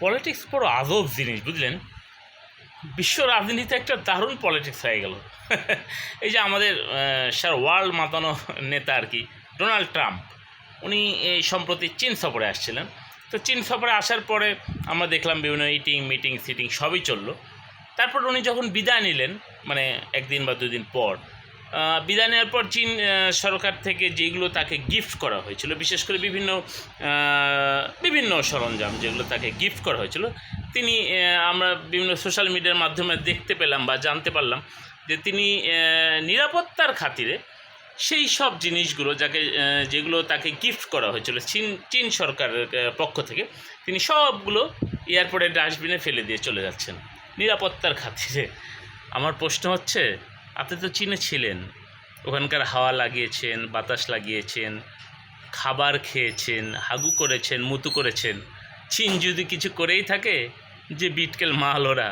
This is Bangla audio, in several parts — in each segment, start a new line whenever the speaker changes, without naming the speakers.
পলিটিক্স বড় আজব জিনিস, বুঝলেন। বিশ্ব রাজনীতিতে একটা দারুণ পলিটিক্স হয়ে গেল। এই যে আমাদের সারা ওয়ার্ল্ড মাতানো নেতা আর কি, ডোনাল্ড ট্রাম্প, উনি এই সম্প্রতি চীন সফরে আসছিলেন। তো চীন সফরে আসার পরে আমরা দেখলাম বিভিন্ন মিটিং সিটিং সবই চললো। তারপর উনি যখন বিদায় নিলেন, মানে একদিন বা দুদিন পর বিদায় নেওয়ার পর চীন সরকার থেকে যেগুলো তাকে গিফট করা হয়েছিল, বিশেষ করে বিভিন্ন সরঞ্জাম যেগুলো তাকে গিফট করা হয়েছিল, তিনি আমরা বিভিন্ন সোশ্যাল মিডিয়ার মাধ্যমে দেখতে পেলাম বা জানতে পারলাম যে তিনি নিরাপত্তার খাতিরে সেই সব জিনিসগুলো যেগুলো তাকে গিফট করা হয়েছিল চীন সরকারের পক্ষ থেকে, তিনি সবগুলো এয়ারপোর্টের ডাস্টবিনে ফেলে দিয়ে চলে যাচ্ছেন নিরাপত্তার খাতিরে। আমার প্রশ্ন হচ্ছে, আপনি তো চীনে ছিলেন, ওখানকার হাওয়া লাগিয়েছেন, বাতাস লাগিয়েছেন, খাবার খেয়েছেন, হাগু করেছেন, মুতু করেছেন। চীন যদি কিছু করেই থাকে, যে বিটকেল মাল ওরা,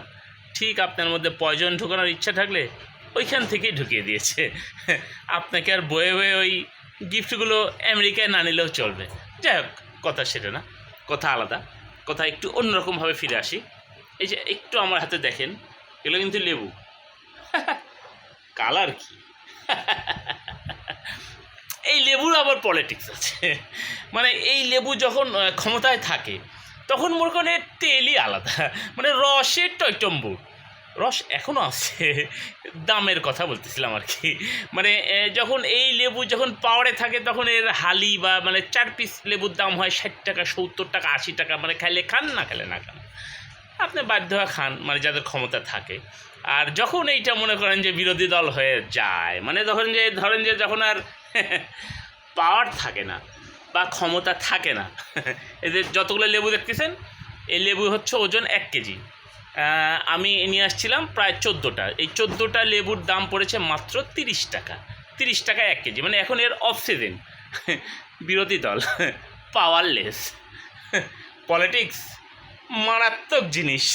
ঠিক আপনার মধ্যে পয়জন ঢোকানোর ইচ্ছা থাকলে ওইখান থেকেই ঢুকিয়ে দিয়েছে। আপনাকে আর বয়ে বয়ে ওই গিফটগুলো আমেরিকায় না নিলেও চলবে। যাই হোক, কথা সেটা না, কথা আলাদা, কথা একটু অন্যরকমভাবে ফিরে আসি। এই যে একটু আমার হাতে দেখেন, এগুলো কিন্তু লেবু। কালার কি! এই লেবুর আবার পলিটিক্স আছে। মানে এই লেবু যখন ক্ষমতায় থাকে তখন মনে করেন এর তেলই আলাদা, মানে রসের টয়টম্বু। রস এখনও আছে, দামের কথা বলতেছিলাম আর কি। মানে যখন এই লেবু যখন পাওয়ারে থাকে তখন এর হালি বা মানে 4 পিস লেবুর দাম হয় 60 টাকা, 70 টাকা, 80 টাকা। মানে খাইলে খান, না খাইলে না খান, আপনি বাধ্য হয়ে খান, মানে যাদের ক্ষমতা থাকে। আর যখন এইটা মনে করেন যে বিরোধী দল হয়ে যায়, মানে ধরেন যে যখন আর পাওয়ার থাকে না বা ক্ষমতা থাকে না, এদের যতগুলো লেবু দেখতেছেন, এই লেবু হচ্ছে ওজন 1 কেজি। আমি নিয়ে আসছিলাম প্রায় 14টা। এই 14টা লেবুর দাম পড়েছে মাত্র 30 টাকা। 30 টাকায় 1 কেজি। মানে এখন এর অফ সিজন। বিরোধী দল পাওয়ারলেস। পলিটিক্স মারাত্মক জিনিস।